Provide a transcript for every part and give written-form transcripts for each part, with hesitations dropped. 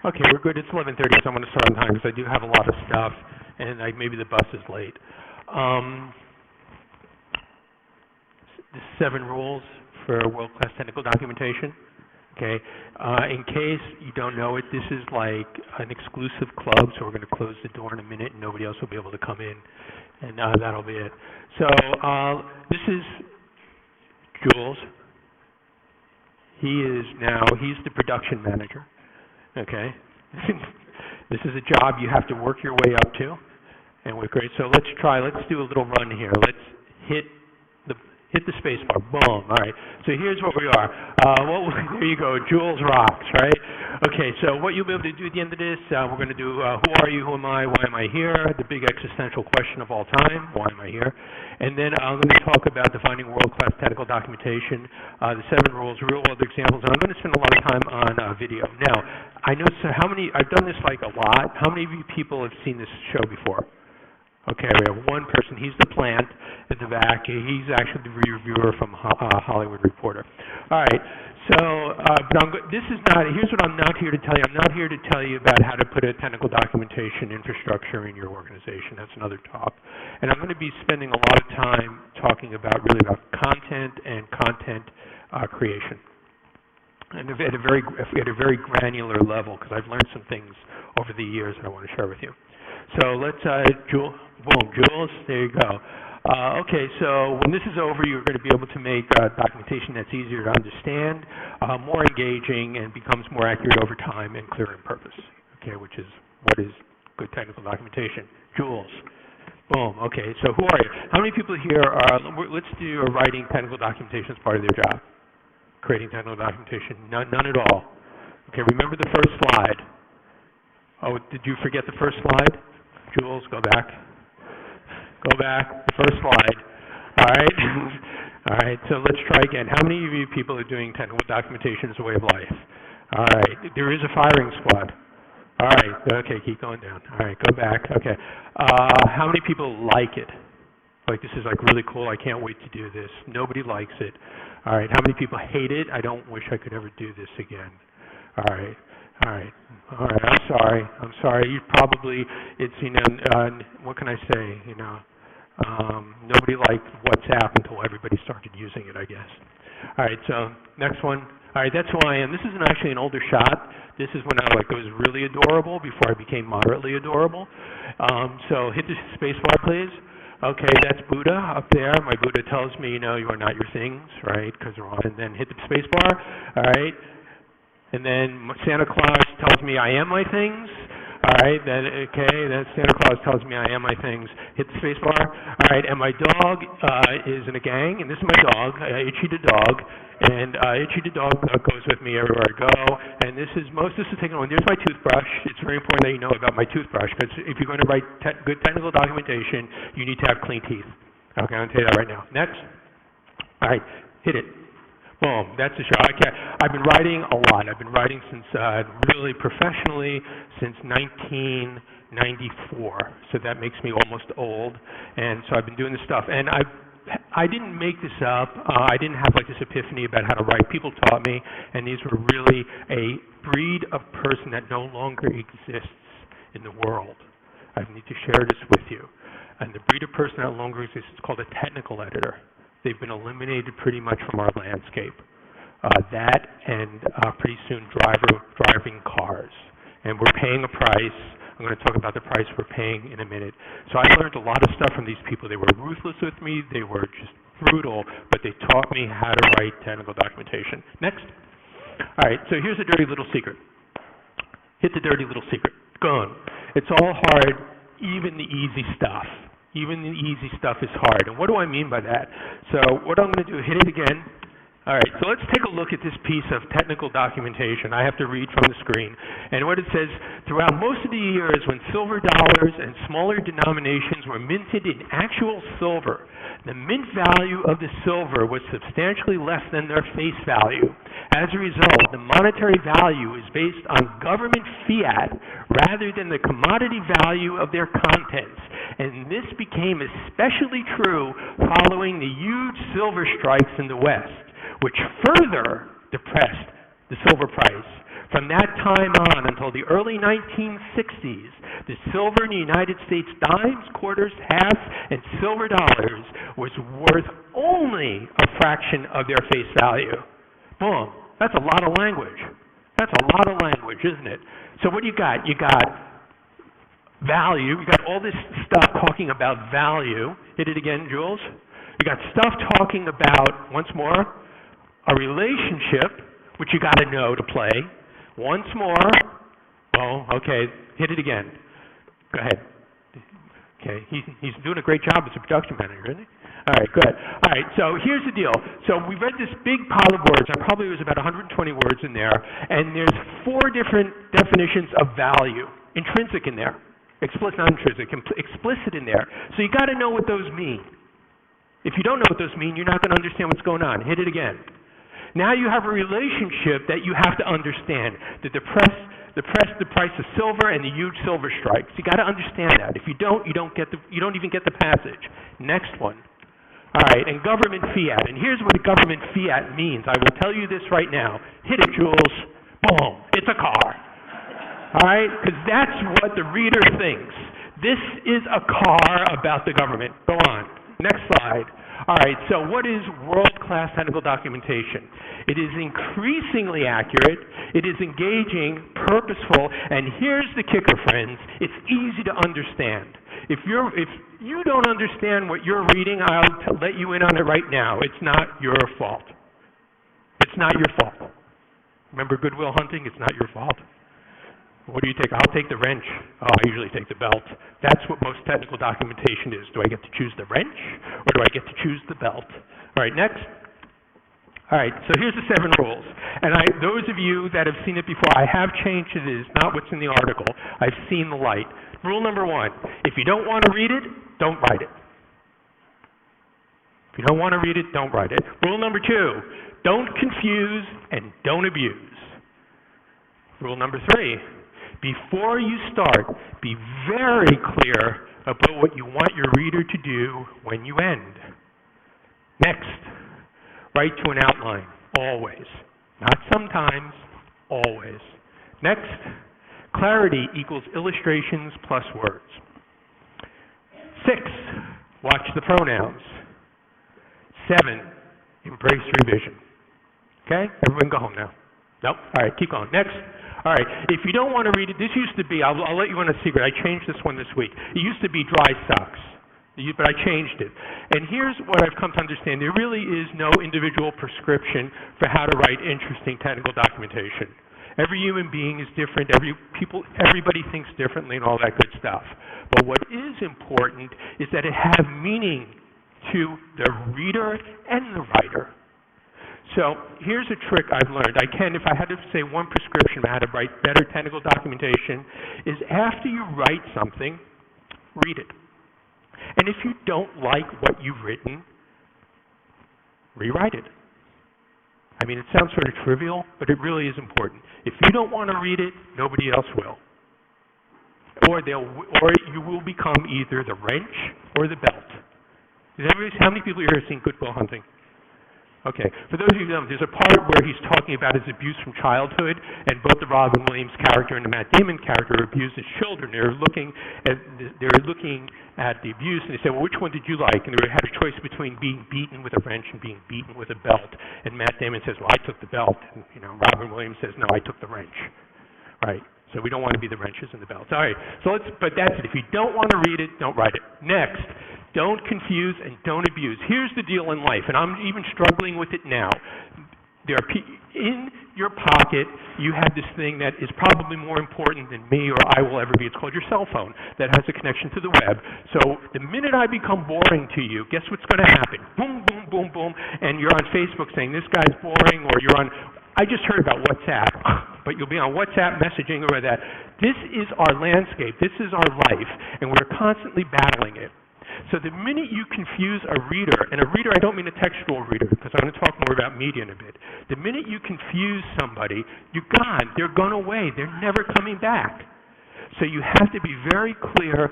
Okay, we're good. It's 11:30, so I'm going to start on time because I do have a lot of stuff, and maybe the bus is late. The 7 rules for world-class technical documentation. Okay, in case you don't know it, this is like an exclusive club, so we're going to close the door in a minute, and nobody else will be able to come in, and that'll be it. So this is Jules. He's the production manager. Okay, this is a job you have to work your way up to, and we're great. So let's do a little run here. Let's hit the space bar. Boom. All right. So here's what we are. There you go. Jules rocks, right? Okay. So what you'll be able to do at the end of this, we're going to do who are you, who am I, why am I here? The big existential question of all time: why am I here? And then I'm going to talk about defining world-class technical documentation, the 7 rules, real-world examples, and I'm going to spend a lot of time on video. Now, I know I've done this like a lot. How many of you people have seen this show before? Okay, we have one person. He's the plant at the back. He's actually the reviewer from Hollywood Reporter. All right. So, here's what I'm not here to tell you. I'm not here to tell you about how to put a technical documentation infrastructure in your organization. That's another talk. And I'm going to be spending a lot of time talking about content and content creation. And at a very granular level, because I've learned some things over the years that I want to share with you. So let's, Jules, there you go. Okay, so when this is over, you're going to be able to make documentation that's easier to understand, more engaging, and becomes more accurate over time and clear in purpose, okay, which is what is good technical documentation. Jules. Boom. Okay, so who are you? How many people here let's do writing technical documentation as part of their job? Creating technical documentation? None at all. Okay, remember the first slide. Oh, did you forget the first slide? Jules, go back. Go back. The first slide. All right. All right. So let's try again. How many of you people are doing technical documentation as a way of life? All right. There is a firing squad. All right. Okay. Keep going down. All right. Go back. Okay. How many people like it? Like, this is like really cool. I can't wait to do this. Nobody likes it. All right. How many people hate it? I don't wish I could ever do this again. All right. All right. All right. I'm sorry. You probably, what can I say? Nobody liked WhatsApp until everybody started using it, I guess. All right. So next one. All right. That's who I am. This is actually an older shot. This is when I was really adorable before I became moderately adorable. So hit the space bar, please. Okay, that's Buddha up there. My Buddha tells me, you are not your things, right? Because they're on. And then hit the space bar. All right. And then Santa Claus tells me I am my things. All right, then Santa Claus tells me I am my things. Hit the space bar. All right, and my dog is in a gang, and this is my dog, Itchy the dog, and Itchy the dog goes with me everywhere I go. And this is taken on. There's my toothbrush. It's very important that you know about my toothbrush, because if you're going to write good technical documentation, you need to have clean teeth. Okay, I'm going to tell you that right now. Next. All right, hit it. Boom, that's the show. I've been writing a lot. I've been writing since really professionally since 1994. So that makes me almost old. And so I've been doing this stuff. And I didn't make this up. I didn't have this epiphany about how to write. People taught me, and these were really a breed of person that no longer exists in the world. I need to share this with you. And the breed of person that no longer exists is called a technical editor. They've been eliminated pretty much from our landscape. That and pretty soon driving cars. And we're paying a price. I'm going to talk about the price we're paying in a minute. So I learned a lot of stuff from these people. They were ruthless with me. They were just brutal, but they taught me how to write technical documentation. Next. All right, so here's a dirty little secret. Hit the dirty little secret. Gone. It's all hard, even the easy stuff. Even the easy stuff is hard. And what do I mean by that? So what I'm going to do, hit it again. All right, so let's take a look at this piece of technical documentation. I have to read from the screen. And what it says, throughout most of the years when silver dollars and smaller denominations were minted in actual silver, the mint value of the silver was substantially less than their face value. As a result, the monetary value is based on government fiat rather than the commodity value of their contents. And this became especially true following the huge silver strikes in the West, which further depressed the silver price From that time on until the early 1960s, the silver in the United States dimes, quarters, halves, and silver dollars was worth only a fraction of their face value. Boom. That's a lot of language. That's a lot of language, isn't it? So what do you got? You got value. You got all this stuff talking about value. Hit it again, Jules. You got stuff talking about, once more, a relationship, which you got to know to play. Once more, well, okay, hit it again. Go ahead. Okay, he's doing a great job as a production manager, isn't he? All right, good. All right, so here's the deal. So we read this big pile of words. Probably was about 120 words in there, and there's 4 different definitions of value. Intrinsic in there, explicit, not intrinsic, explicit in there. So you got to know what those mean. If you don't know what those mean, you're not going to understand what's going on. Hit it again. Now you have a relationship that you have to understand. The price of silver and the huge silver strikes. You got to understand that. If you don't, you don't even get the passage. Next one. All right, and government fiat. And here's what a government fiat means. I will tell you this right now. Hit it, Jules. Boom. It's a car. All right? Because that's what the reader thinks. This is a car about the government. Go on. Next slide. All right, so what is world-class technical documentation? It is increasingly accurate, it is engaging, purposeful, and here's the kicker, friends. It's easy to understand. If you don't understand what you're reading, I'll let you in on it right now. It's not your fault. It's not your fault. Remember Good Will Hunting? It's not your fault. What do you take? I'll take the wrench. Oh, I usually take the belt. That's what most technical documentation is. Do I get to choose the wrench, or do I get to choose the belt? All right, next. All right, so here's the 7 rules. And those of you that have seen it before, I have changed it. It is not what's in the article. I've seen the light. Rule number 1, if you don't want to read it, don't write it. If you don't want to read it, don't write it. Rule number 2, don't confuse and don't abuse. Rule number 3, before you start, be very clear about what you want your reader to do when you end. Next, write to an outline, always. Not sometimes, always. Next, clarity equals illustrations plus words. 6, watch the pronouns. 7, embrace revision. Okay? Everyone go home now. Nope. All right, keep going. Next. All right, if you don't want to read it, this used to be, I'll let you in a secret. I changed this one this week. It used to be dry socks, but I changed it. And here's what I've come to understand. There really is no individual prescription for how to write interesting technical documentation. Every human being is different. Everybody thinks differently and all that good stuff. But what is important is that it have meaning to the reader and the writer. So here's a trick I've learned. If I had to say one prescription on how to write better technical documentation, is after you write something, read it. And if you don't like what you've written, rewrite it. I mean, it sounds sort of trivial, but it really is important. If you don't want to read it, nobody else will. Or you will become either the wrench or the belt. How many people here have seen Good Will Hunting? Okay, for those of you who don't, there's a part where he's talking about his abuse from childhood, and both the Robin Williams character and the Matt Damon character abused his children. They're looking at the abuse, and they say, well, which one did you like? And they had a choice between being beaten with a wrench and being beaten with a belt. And Matt Damon says, well, I took the belt. And Robin Williams says, no, I took the wrench. Right? So we don't want to be the wrenches and the belts. All right, but that's it. If you don't want to read it, don't write it. Next. Don't confuse and don't abuse. Here's the deal in life, and I'm even struggling with it now. In your pocket, you have this thing that is probably more important than me or I will ever be. It's called your cell phone that has a connection to the web. So the minute I become boring to you, guess what's going to happen? Boom, boom, boom, boom, and you're on Facebook saying, this guy's boring, or you're on, I just heard about WhatsApp, but you'll be on WhatsApp messaging or that. This is our landscape. This is our life, and we're constantly battling it. So the minute you confuse a reader, and a reader, I don't mean a textual reader, because I'm going to talk more about media in a bit. The minute you confuse somebody, you're gone. They're gone away. They're never coming back. So you have to be very clear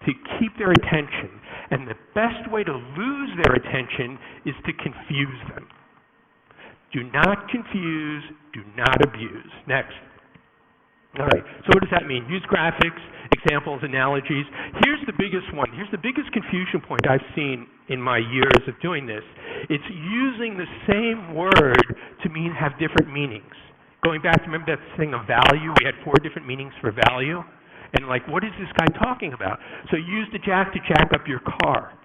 to keep their attention. And the best way to lose their attention is to confuse them. Do not confuse. Do not abuse. Next. All right, so what does that mean? Use graphics, examples, analogies. Here's the biggest one. Here's the biggest confusion point I've seen in my years of doing this. It's using the same word to have different meanings. Going back to, remember that thing of value? We had 4 different meanings for value. And like, what is this guy talking about? So use the jack to jack up your car.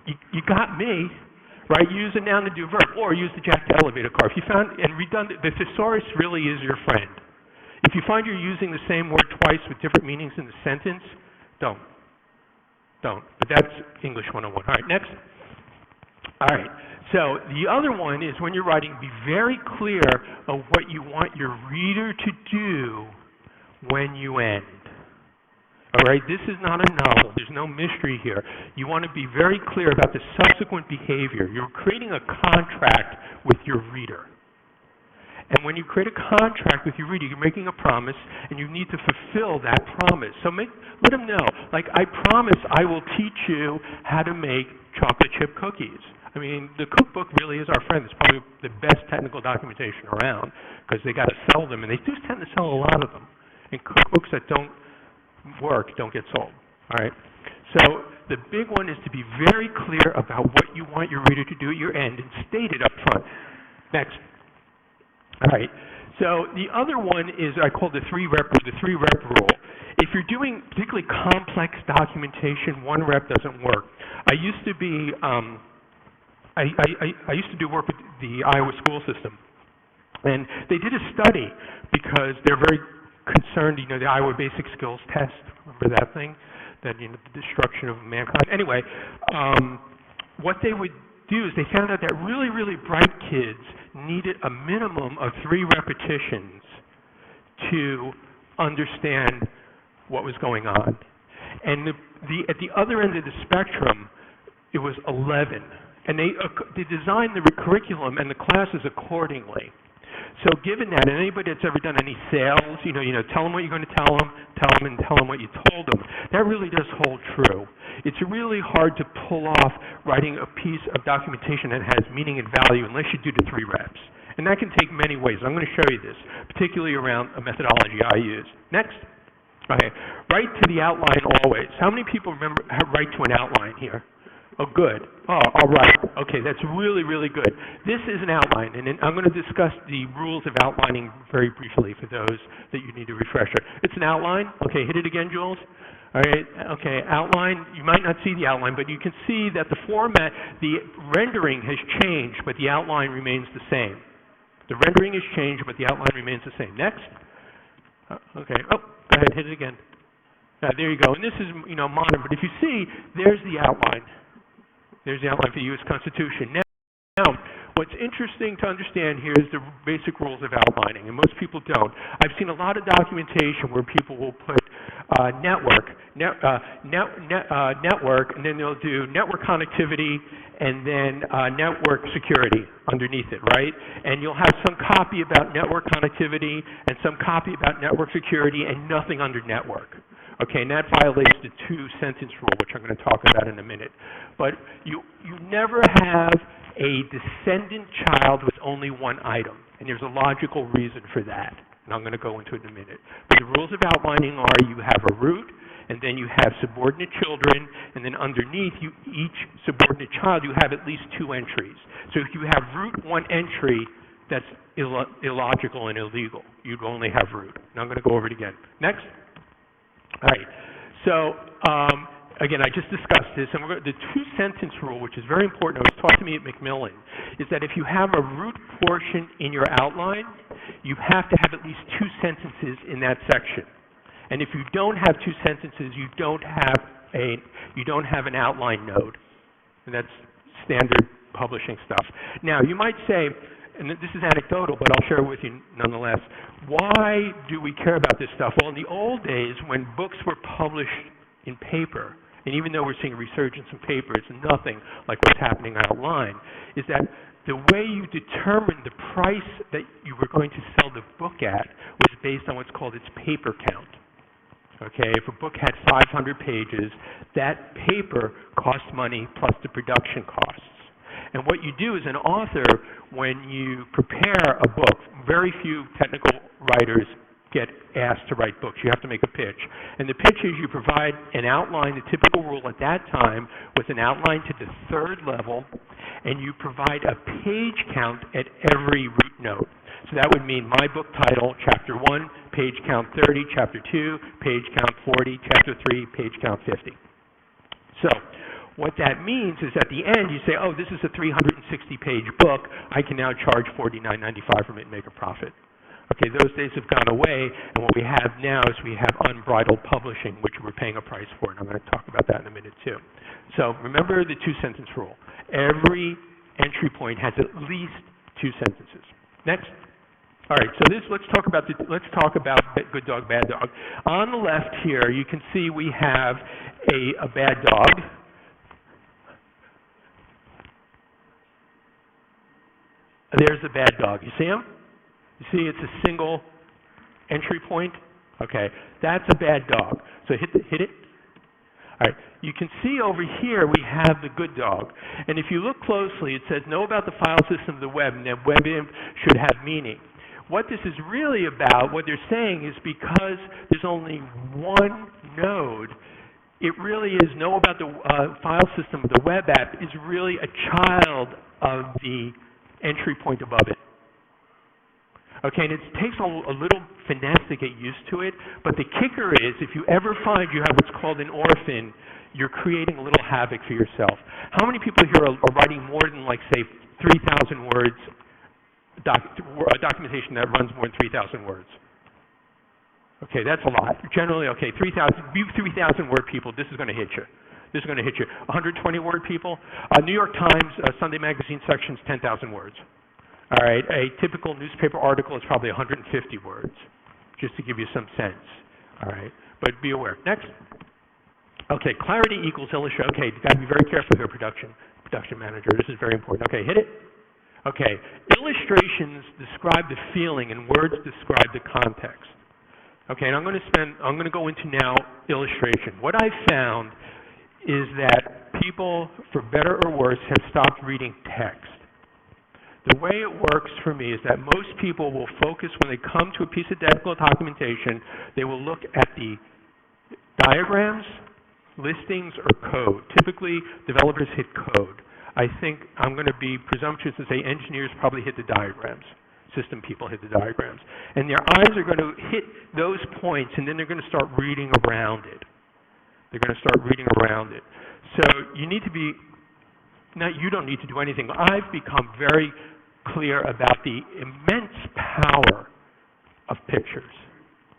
You got me. Right, use a noun to do a verb, or use the jack to elevate a car. If you found, and redundant, the thesaurus really is your friend. If you find you're using the same word twice with different meanings in the sentence, don't. But that's English 101. All right, next. All right, so the other one is when you're writing, be very clear of what you want your reader to do when you end. All right, this is not a novel. There's no mystery here. You want to be very clear about the subsequent behavior. You're creating a contract with your reader. And when you create a contract with your reader, you're making a promise, and you need to fulfill that promise. So let them know, like, I promise I will teach you how to make chocolate chip cookies. I mean, the cookbook really is our friend. It's probably the best technical documentation around, because they got to sell them, and they do tend to sell a lot of them. And cookbooks that don't work don't get sold. All right. So the big one is to be very clear about what you want your reader to do at your end and state it up front. Next. All right. So the other one is I call the 3-rep rule. If you're doing particularly complex documentation, 1 rep doesn't work. I used to be I used to do work with the Iowa school system, and they did a study because they're very concerned, the Iowa Basic Skills Test, remember that thing? That, the destruction of mankind. Anyway, what they would do is they found out that really, really bright kids needed a minimum of 3 repetitions to understand what was going on. And at the other end of the spectrum, it was 11. And they designed the curriculum and the classes accordingly. So given that, and anybody that's ever done any sales, tell them what you're going to tell them what you told them. That really does hold true. It's really hard to pull off writing a piece of documentation that has meaning and value unless you do the 3 reps. And that can take many ways. I'm going to show you this, particularly around a methodology I use. Next. Okay. Write to the outline always. How many people write to an outline here? Oh, good. Oh, all right. Okay, that's really, really good. This is an outline, and I'm going to discuss the rules of outlining very briefly for those that you need a refresher. It's an outline. Okay, hit it again, Jules. All right. Okay, outline. You might not see the outline, but you can see that the format, the rendering has changed, but the outline remains the same. The rendering has changed, but the outline remains the same. Next. Okay. Oh, go ahead. Hit it again. There you go. And this is, modern, but if you see, there's the outline. There's the outline for the U.S. Constitution. Now, what's interesting to understand here is the basic rules of outlining, and most people don't. I've seen a lot of documentation where people will put network, and then they'll do network connectivity, and then network security underneath it, right? And you'll have some copy about network connectivity and some copy about network security and nothing under network. Okay, and that violates the 2-sentence rule, which I'm going to talk about in a minute. But you never have a descendant child with only 1 item, and there's a logical reason for that, and I'm going to go into it in a minute. But the rules of outlining are you have a root, and then you have subordinate children, and then underneath each subordinate child you have at least 2 entries. So if you have root 1 entry, that's illogical and illegal. You'd only have root. Now I'm going to go over it again. Next. All right. So, again, I just discussed this, and the 2-sentence rule, which is very important, it was taught to me at Macmillan, is that if you have a root portion in your outline, you have to have at least 2 sentences in that section. And if you don't have 2 sentences, you don't have an outline node. And that's standard publishing stuff. Now, you might say, and this is anecdotal, but I'll share it with you nonetheless. Why do we care about this stuff? Well, in the old days, when books were published in paper, and even though we're seeing a resurgence in paper, it's nothing like what's happening online, is that the way you determined the price that you were going to sell the book at was based on what's called its paper count. Okay, if a book had 500 pages, that paper cost money plus the production costs. And what you do as an author, when you prepare a book, very few technical writers get asked to write books. You have to make a pitch. And the pitch is you provide an outline. The typical rule at that time was an outline to the third level, and you provide a page count at every root note. So that would mean my book title, Chapter 1, page count 30, Chapter 2, page count 40, Chapter 3, page count 50. So what that means is at the end you say, oh, this is a 360-page book. I can now charge $49.95 from it and make a profit. Okay, those days have gone away, and what we have now is we have unbridled publishing, which we're paying a price for, and I'm going to talk about that in a minute too. So remember the two-sentence rule. Every entry point has at least two sentences. Next. All right, so let's talk about good dog, bad dog. On the left here, you can see we have a bad dog. There's the bad dog. You see him? You see it's a single entry point? Okay, that's a bad dog. So hit it. All right, you can see over here we have the good dog. And if you look closely, it says, know about the file system of the web, and that WebInf should have meaning. What this is really about, what they're saying is because there's only one node, it really is know about the file system of the web app is really a child of the entry point above it. Okay, and it takes a little finesse to get used to it, but the kicker is if you ever find you have what's called an orphan, you're creating a little havoc for yourself. How many people here are writing more than, like, say, 3,000 words, documentation that runs more than 3,000 words? Okay, that's a lot. Generally, okay, 3,000 word people, this is going to hit you. This is going to hit you. 120 word people. New York Times, Sunday Magazine section's 10,000 words. All right, a typical newspaper article is probably 150 words, just to give you some sense. All right, but be aware. Next. Okay, clarity equals illustration. Okay, you've got to be very careful here, production manager. This is very important. Okay, hit it. Okay, illustrations describe the feeling and words describe the context. Okay, and I'm going to go into now illustration. What I found is that people, for better or worse, have stopped reading text. The way it works for me is that most people will focus when they come to a piece of technical documentation, they will look at the diagrams, listings, or code. Typically, developers hit code. I think I'm going to be presumptuous and say engineers probably hit the diagrams. System people hit the diagrams. And their eyes are going to hit those points, and then they're going to start reading around it. They're going to start reading around it. So you need to be, now you don't need to do anything. I've become very clear about the immense power of pictures.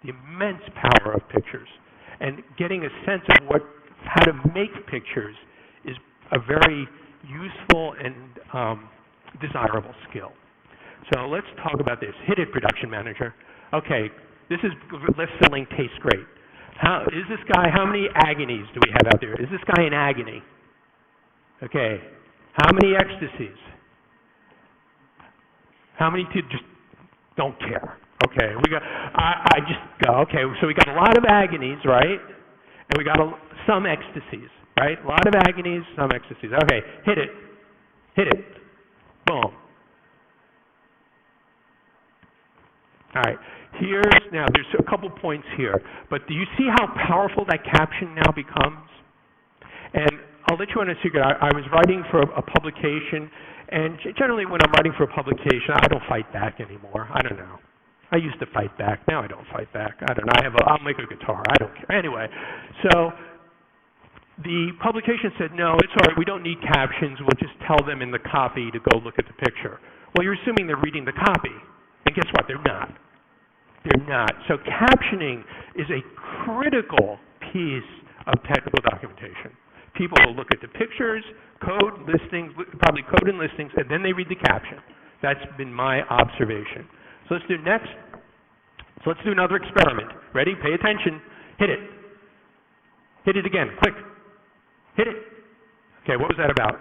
The immense power of pictures. And getting a sense of how to make pictures is a very useful and desirable skill. So let's talk about this. Hit it, production manager. Okay, this is left filling tastes great. How many agonies do we have out there? Is this guy in agony? Okay. How many ecstasies? How many people just don't care? Okay, I just go, okay, so we got a lot of agonies, right? And we got some ecstasies, right? A lot of agonies, some ecstasies. Okay, hit it. Hit it. Boom. All right, there's a couple points here, but do you see how powerful that caption now becomes? And I'll let you in a secret. I was writing for a publication, and generally when I'm writing for a publication, I don't fight back anymore. I don't know. I used to fight back. Now I don't fight back. I don't know. I'll make a guitar. I don't care. Anyway, so the publication said, no, it's all right. We don't need captions. We'll just tell them in the copy to go look at the picture. Well, you're assuming they're reading the copy, and guess what? They're not. They're not. So captioning is a critical piece of technical documentation. People will look at the pictures, code, listings, probably code and listings, and then they read the caption. That's been my observation. So let's do next. So let's do another experiment. Ready? Pay attention. Hit it. Hit it again. Click. Hit it. Okay, what was that about?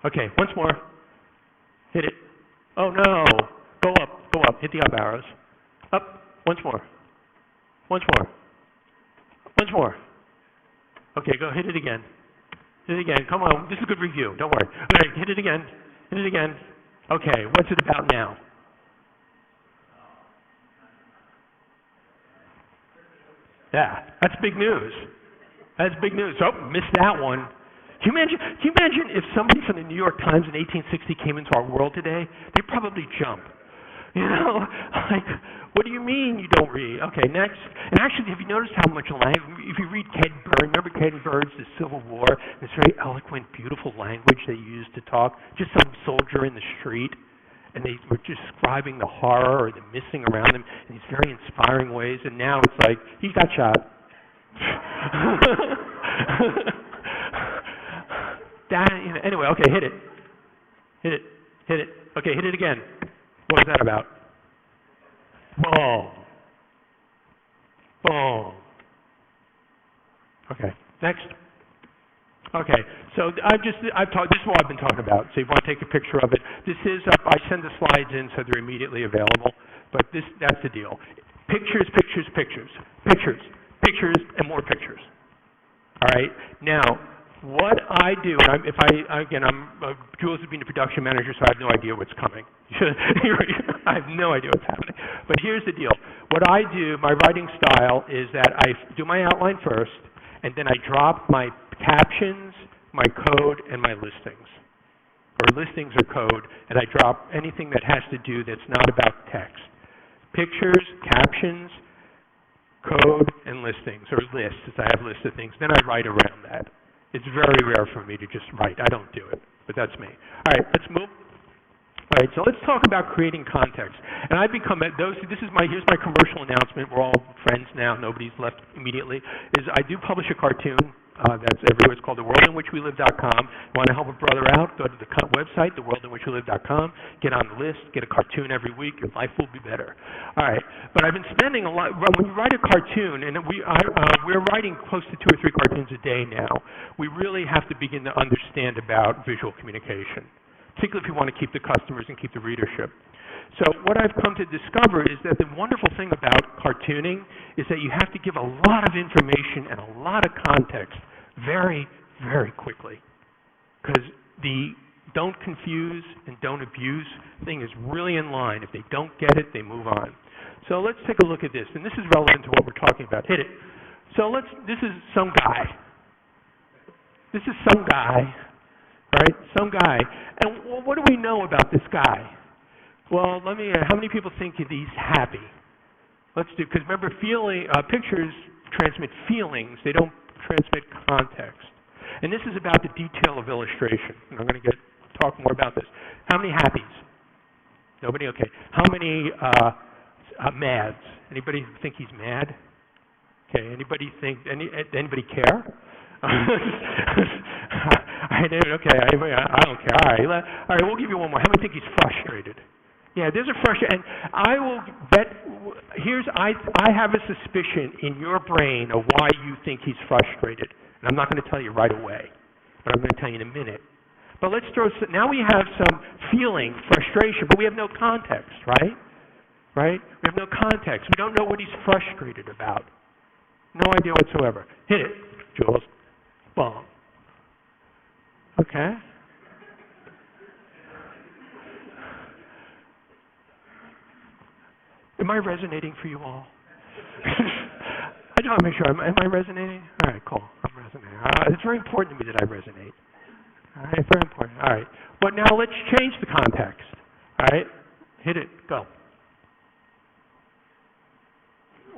Okay, once more. Hit it. Oh no. Go up, go up. Hit the up arrows. Up. Once more. Once more. Once more. Okay, go hit it again. Hit it again. Come on. This is a good review. Don't worry. All right, hit it again. Hit it again. Okay, what's it about now? Yeah, that's big news. That's big news. Oh, missed that one. Can you imagine if somebody from the New York Times in 1860 came into our world today? They'd probably jump. You know, like, what do you mean you don't read? Okay, next. And actually, have you noticed how much language, if you read Ken Burns, remember Ken Burns, The Civil War, this very eloquent, beautiful language they used to talk, just some soldier in the street, and they were describing the horror or the missing around them in these very inspiring ways, and now it's like, he got shot. Anyway, okay, hit it. Hit it. Hit it. Okay, hit it again. What was that about? Boom. Boom. Okay, next. Okay, so I've talked, this is what I've been talking about. So you want to take a picture of it. This is, I send the slides in so they're immediately available, but that's the deal. Pictures, pictures, pictures, pictures, pictures, and more pictures. All right, now, what I do, and Jules has been the production manager, so I have no idea what's coming. I have no idea what's happening. But here's the deal. What I do, my writing style, is that I do my outline first, and then I drop my captions, my code, and my listings. Or listings or code, and I drop anything that has to do that's not about text. Pictures, captions, code, and listings, or lists, I have lists of things. Then I write around that. It's very rare for me to just write. I don't do it, but that's me. All right, let's move. All right, so let's talk about creating context. And I've become, here's my commercial announcement. We're all friends now. Nobody's left immediately. I do publish a cartoon. That's everywhere. It's called theworldinwhichlelive.com. You want to help a brother out, go to the website, theworldinwhichlelive.com, get on the list, get a cartoon every week. Your life will be better. All right. But I've been spending a lot, when you write a cartoon, and we're writing close to 2 or 3 cartoons a day now, we really have to begin to understand about visual communication, particularly if you want to keep the customers and keep the readership. So what I've come to discover is that the wonderful thing about cartooning is that you have to give a lot of information and a lot of context very, very quickly. Because the don't confuse and don't abuse thing is really in line. If they don't get it, they move on. So let's take a look at this. And this is relevant to what we're talking about. Hit it. So this is some guy. This is some guy, right? Some guy. And what do we know about this guy? Well, how many people think he's happy? Because remember, pictures transmit feelings. They don't transmit context. And this is about the detail of illustration. And I'm going to talk more about this. How many happies? Nobody? Okay. How many mads? Anybody think he's mad? Okay. Anybody care? I don't care. All right, we'll give you one more. How many think he's frustrated? Yeah, there's a frustration, and I will bet, I have a suspicion in your brain of why you think he's frustrated. And I'm not going to tell you right away, but I'm going to tell you in a minute. But now we have some feeling, frustration, but we have no context, right? Right? We have no context. We don't know what he's frustrated about. No idea whatsoever. Hit it, Jules. Boom. Okay. Am I resonating for you all? I just want to make sure. Am I resonating? All right, cool. I'm resonating. It's very important to me that I resonate. All right, very important. All right. But now let's change the context. All right? Hit it. Go.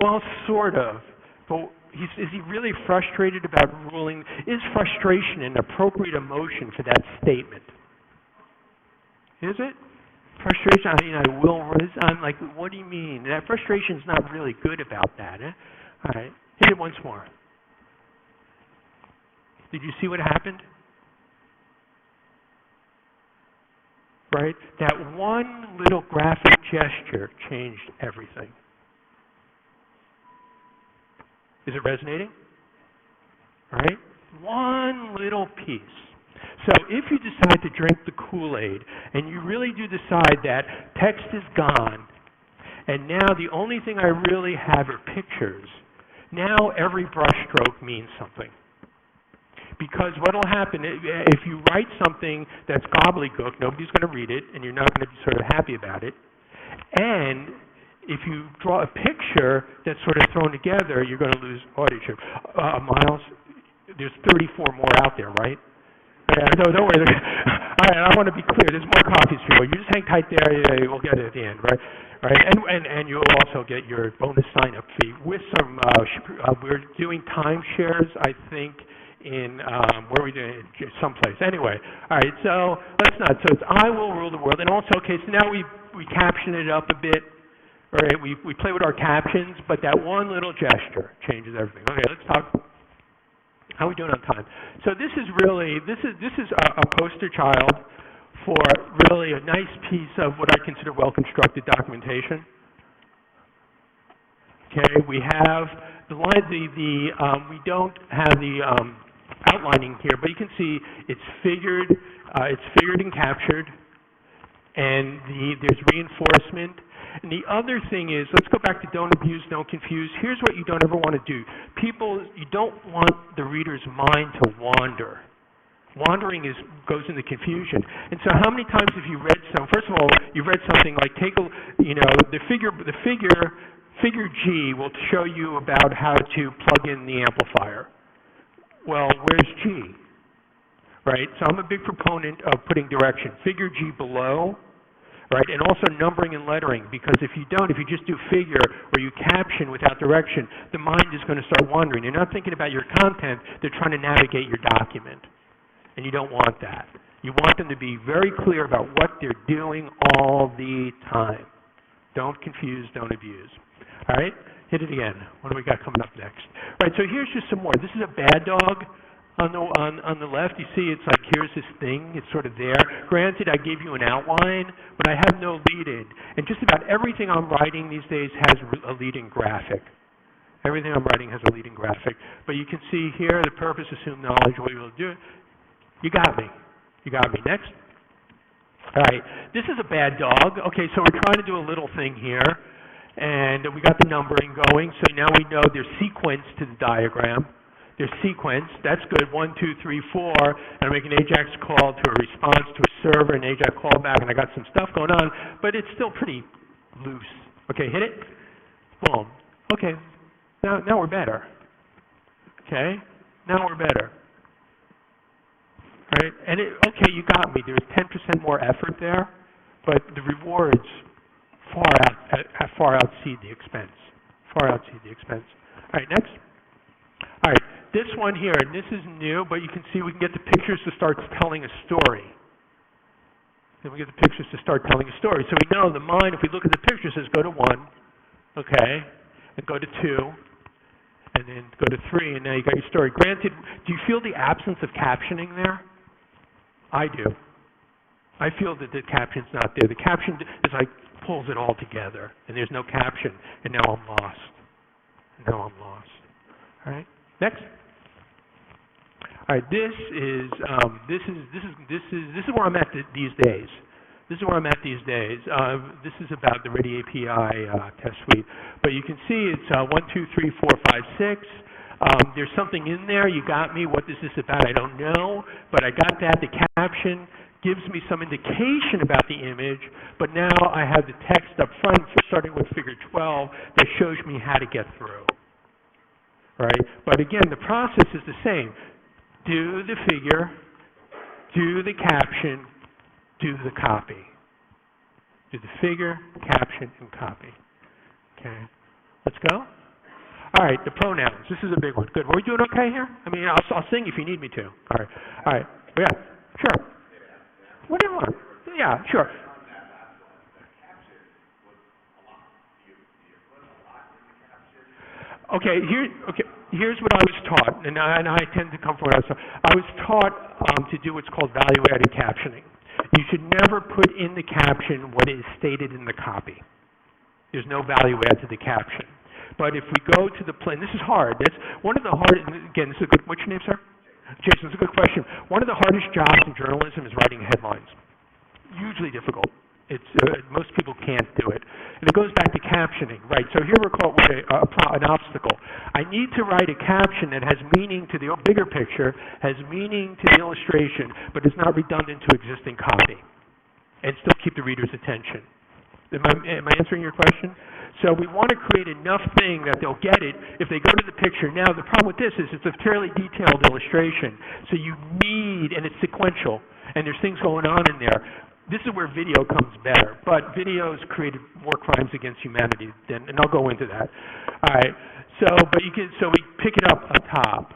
Well, sort of. But is he really frustrated about ruling? Is frustration an appropriate emotion for that statement? Is it? Frustration, I'm like, what do you mean? That frustration's not really good about that. Eh? All right, hit it once more. Did you see what happened? Right? That one little graphic gesture changed everything. Is it resonating? Right? One little piece. So if you decide to drink the Kool-Aid and you really do decide that text is gone and now the only thing I really have are pictures, now every brushstroke means something. Because what will happen, if you write something that's gobbledygook, nobody's going to read it and you're not going to be sort of happy about it. And if you draw a picture that's sort of thrown together, you're going to lose audience. Miles, there's 34 more out there, right? Yeah, no, don't worry. All right, I want to be clear. There's more copies for you. You just hang tight there. Yeah, we'll get it at the end, right? Right, and you'll also get your bonus sign-up fee with some. We're doing timeshares, I think, in where are we doing? Someplace. Anyway, all right. So that's not. So it's I will rule the world, and also, okay. So now we caption it up a bit. All right, we play with our captions, but that one little gesture changes everything. Okay, let's talk. How are we doing on time? So this is really this is a poster child for really a nice piece of what I consider well-constructed documentation. Okay, we have the line. We don't have the outlining here, but you can see it's figured and captured, and there's reinforcement. And the other thing is, let's go back to don't abuse, don't confuse. Here's what you don't ever want to do. You don't want the reader's mind to wander. Wandering goes into confusion. And so how many times have you read first of all, you've read something like the figure G will show you about how to plug in the amplifier. Well, where's G? Right? So I'm a big proponent of putting direction. Figure G below, right? And also numbering and lettering, because if you just do figure or you caption without direction, the mind is going to start wandering. You're not thinking about your content, they're trying to navigate your document. And you don't want that. You want them to be very clear about what they're doing all the time. Don't confuse, don't abuse. All right? Hit it again. What do we got coming up next? All right, so here's just some more. This is a bad dog on the left. You see it's like here's this thing. It's sort of there. Granted, I gave you an outline, but I have no lead-in. And just about everything I'm writing these days has a leading graphic. Everything I'm writing has a leading graphic. But you can see here the purpose, assume knowledge, what you will do. You got me. You got me. Next. All right. This is a bad dog. Okay, so we're trying to do a little thing here. And we got the numbering going. So now we know there's sequence to the diagram. There's sequence. That's good. 1, 2, 3, 4. And I make an AJAX call to a response to a server, an AJAX callback, and I got some stuff going on. But it's still pretty loose. Okay, hit it. Boom. Okay. Now we're better. Okay. Now we're better. Right? And you got me. There's 10% more effort there, but the rewards far outseed the expense. Far outseed the expense. All right, next. All right, this one here, and this is new, but you can see we can get the pictures to start telling a story. Then we get the pictures to start telling a story. So we know the mind, if we look at the picture, says go to 1, okay, and go to 2, and then go to 3, and now you got your story. Granted, do you feel the absence of captioning there? I do. I feel that the caption's not there. The caption is like pulls it all together, and there's no caption, and now I'm lost. All right, next. All right, this is where I'm at these days. This is about the Ready API test suite. But you can see it's 1, 2, 3, 4, 5, 6. There's something in there. You got me. What this is about, I don't know. But I got that. The caption gives me some indication about the image. But now I have the text up front, starting with figure 12, that shows me how to get through. Right? But again, the process is the same. Do the figure, do the caption, do the copy. Do the figure, caption, and copy. Okay. Let's go. All right, the pronouns. This is a big one. Good. Are we doing okay here? I mean, I'll sing if you need me to. All right. All right. Yeah. Sure. What do you want? Yeah. Sure. Okay. Here's what I was taught, and I tend to come from what I was taught. I was taught to do what's called value-added captioning. You should never put in the caption what is stated in the copy. There's no value add to the caption. But if we go to the plane, this is hard. That's one of the hardest. Again, this is a good. What's your name, sir? Jason. This is a good question. One of the hardest jobs in journalism is writing headlines. Hugely difficult. It's most people can't do it, and it goes back to captioning, right? So here we're caught with an obstacle. I need to write a caption that has meaning to the bigger picture, has meaning to the illustration, but is not redundant to existing copy, and still keep the reader's attention. Am I answering your question? So we want to create enough thing that they'll get it if they go to the picture. Now, the problem with this is it's a fairly detailed illustration. So you need, and it's sequential, and there's things going on in there. This is where video comes better, but video's created more crimes against humanity than, and I'll go into that. All right, so we pick it up top.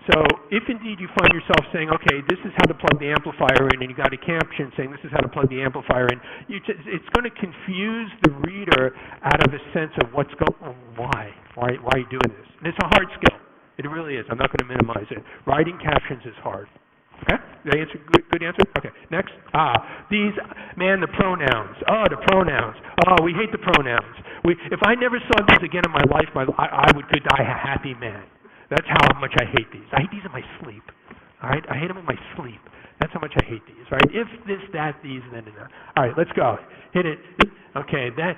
So if indeed you find yourself saying, okay, this is how to plug the amplifier in, and you got a caption saying this is how to plug the amplifier in, it's going to confuse the reader out of a sense of why are you doing this? And it's a hard skill. It really is. I'm not going to minimize it. Writing captions is hard. Okay? Did I answer? Good answer? Okay. Next. The pronouns. Oh, the pronouns. Oh, we hate the pronouns. If I never saw these again in my life, I could die a happy man. That's how much I hate these. I hate these in my sleep. All right? I hate them in my sleep. That's how much I hate these, right? If, this, that, these, and then. All right, let's go. Hit it. Okay, this,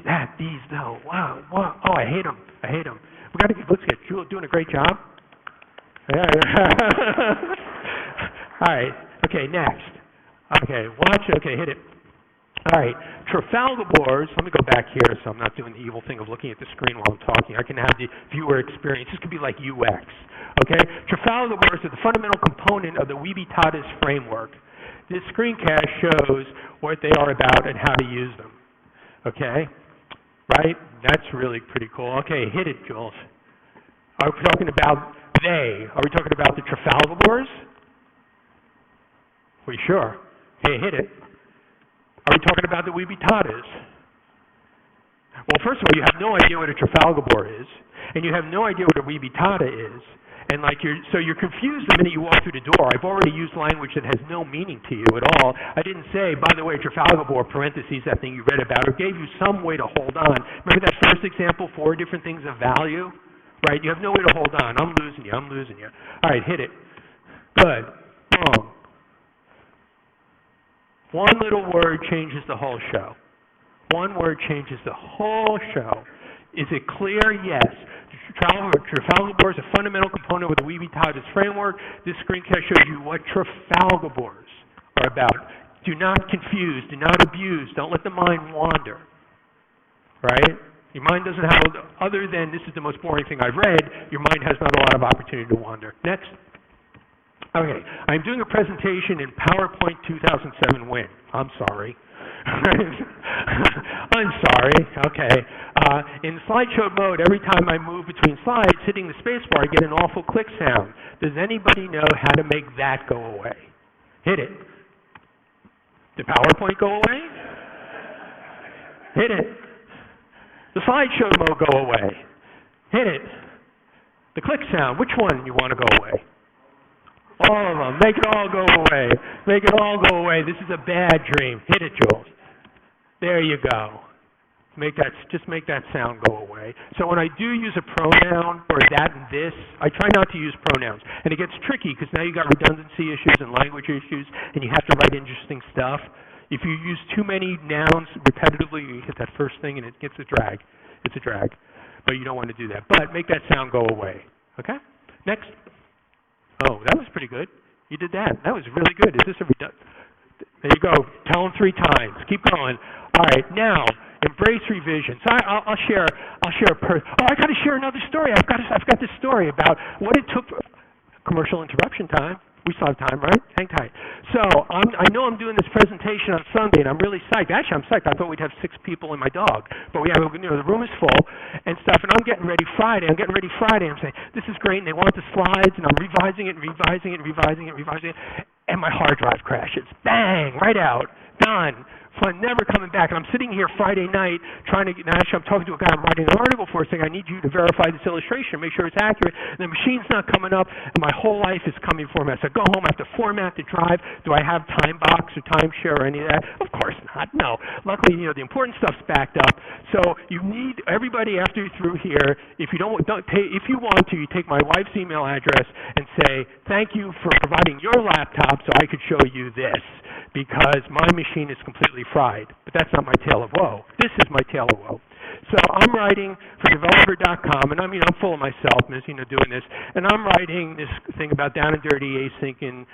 that, these, though. Wow. Oh, I hate them. Let's get Jewel doing a great job. Yeah. All right. Okay, next. Okay, watch. Okay, hit it. All right, Trafalgar Wars. Let me go back here so I'm not doing the evil thing of looking at the screen while I'm talking. I can have the viewer experience. This could be like UX. Okay, Trafalgar Wars are the fundamental component of the Weebie-Tadas framework. This screencast shows what they are about and how to use them. Okay, right? That's really pretty cool. Okay, hit it, Jules. Are we talking about they? Are we talking about the Trafalgar Wars? Are we sure? Okay, hit it. Are we talking about the Weebie-Tadas? Well, first of all, you have no idea what a Trafalgar War is, and you have no idea what a Weebie-Tada is, and so you're confused the minute you walk through the door. I've already used language that has no meaning to you at all. I didn't say, by the way, Trafalgar War, parentheses, that thing you read about, or gave you some way to hold on. Remember that first example, 4 different things of value? Right? You have no way to hold on. I'm losing you. All right, hit it. Good. Boom. One little word changes the whole show. One word changes the whole show. Is it clear? Yes. Trafalgar Wars is a fundamental component of the Weebie-Tadas framework. This screencast shows you what Trafalgar Wars are about. Do not confuse. Do not abuse. Don't let the mind wander. Right? Your mind doesn't have, other than this is the most boring thing I've read, your mind has not a lot of opportunity to wander. Next. Okay, I'm doing a presentation in PowerPoint 2007 Win. I'm sorry. I'm sorry. Okay. In slideshow mode, every time I move between slides, hitting the spacebar, I get an awful click sound. Does anybody know how to make that go away? Hit it. Did PowerPoint go away? Hit it. The slideshow mode go away. Hit it. The click sound, which one you want to go away? All of them. Make it all go away. Make it all go away. This is a bad dream. Hit it, Jules. There you go. Just make that sound go away. So when I do use a pronoun or that and this, I try not to use pronouns. And it gets tricky because now you got redundancy issues and language issues, and you have to write interesting stuff. If you use too many nouns repetitively, you hit that first thing and it gets a drag. It's a drag. But you don't want to do that. But make that sound go away. Okay? Next. Oh, that was pretty good. You did that. That was really good. Is this a there you go. Tell them 3 times. Keep going. All right. Now, embrace revision. So I'll share. I got to share another story. I've got this story about what it took. Commercial interruption time. We still have time, right? Hang tight. So I know I'm doing this presentation on Sunday, and I'm really psyched. Actually, I'm psyched. I thought we'd have 6 people and my dog, but we have, the room is full and stuff. And I'm getting ready Friday. I'm saying this is great, and they want the slides, and I'm revising it, and my hard drive crashes. Bang! Right out. Done. Fun, never coming back. And I'm sitting here Friday night actually I'm talking to a guy I'm writing an article for saying I need you to verify this illustration, make sure it's accurate. And the machine's not coming up, and my whole life is coming for me. So I go home, I have to format the drive. Do I have Timebox or Timeshare or any of that? Of course not, no. Luckily, the important stuff's backed up. So you need, everybody after you're through here, if you want to, you take my wife's email address and say, thank you for providing your laptop so I could show you this, because my machine is completely fried. But that's not my tale of woe. This is my tale of woe. So I'm writing for developer.com, and I'm full of myself, doing this, and I'm writing this thing about down and dirty async and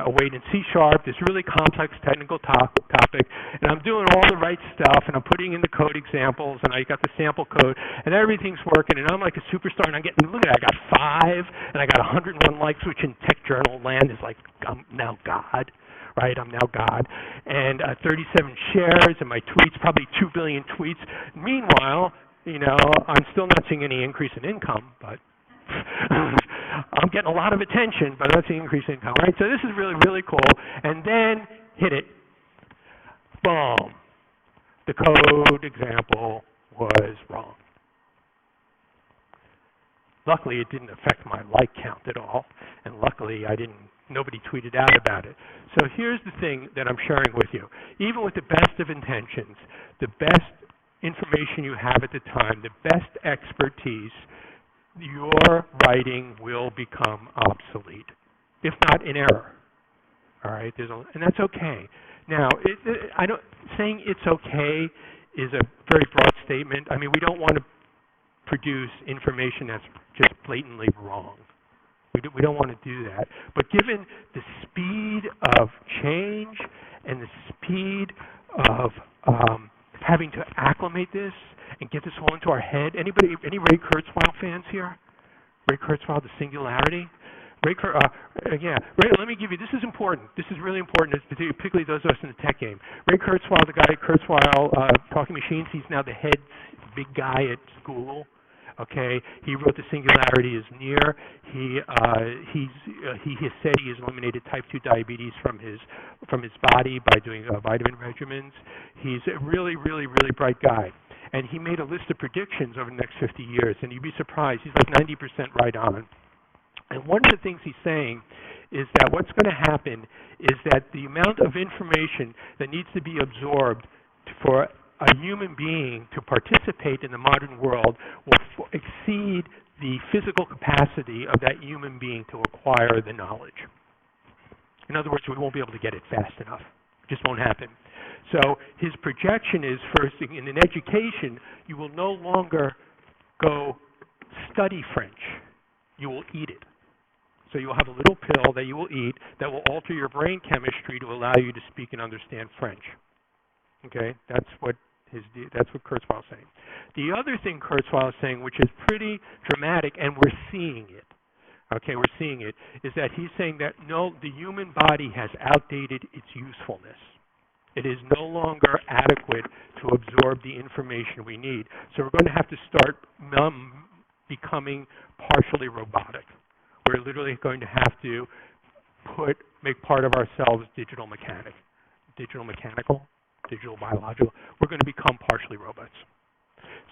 await in C#, this really complex technical topic, and I'm doing all the right stuff, and I'm putting in the code examples, and I got the sample code, and everything's working, and I'm like a superstar, and look at that, I got 5, and I got 101 likes, which in tech journal land is like, I'm now God. Right, I'm now God, and 37 shares, and my tweets, probably 2 billion tweets. Meanwhile, I'm still not seeing any increase in income, but I'm getting a lot of attention, but I'm not seeing increase in income, right? So this is really, really cool. And then hit it. Boom. The code example was wrong. Luckily, it didn't affect my like count at all, and luckily, nobody tweeted out about it. So here's the thing that I'm sharing with you. Even with the best of intentions, the best information you have at the time, the best expertise, your writing will become obsolete, if not in error. All right, and that's okay. Now, saying it's okay is a very broad statement. We don't want to produce information that's just blatantly wrong. We don't want to do that. But given the speed of change and the speed of having to acclimate this and get this all into our head, any Ray Kurzweil fans here? Ray Kurzweil, The Singularity? Ray, let me give you, this is important. This is really important, particularly those of us in the tech game. Ray Kurzweil, the guy at Kurzweil Talking Machines, he's now the big guy at Google. Okay, he wrote The Singularity is Near. He has said he has eliminated type 2 diabetes from his body by doing vitamin regimens. He's a really, really, really bright guy. And he made a list of predictions over the next 50 years, and you'd be surprised. He's like 90% right on. And one of the things he's saying is that what's going to happen is that the amount of information that needs to be absorbed for a human being to participate in the modern world will exceed the physical capacity of that human being to acquire the knowledge. In other words, we won't be able to get it fast enough. It just won't happen. So his projection is, first, in an education, you will no longer go study French. You will eat it. So you'll have a little pill that you will eat that will alter your brain chemistry to allow you to speak and understand French. Okay, that's what Kurzweil is saying. The other thing Kurzweil is saying, which is pretty dramatic, and we're seeing it, is that he's saying that no, the human body has outdated its usefulness. It is no longer adequate to absorb the information we need. So we're going to have to start becoming partially robotic. We're literally going to have to make part of ourselves digital mechanical, digital biological. We're going to become partially robots.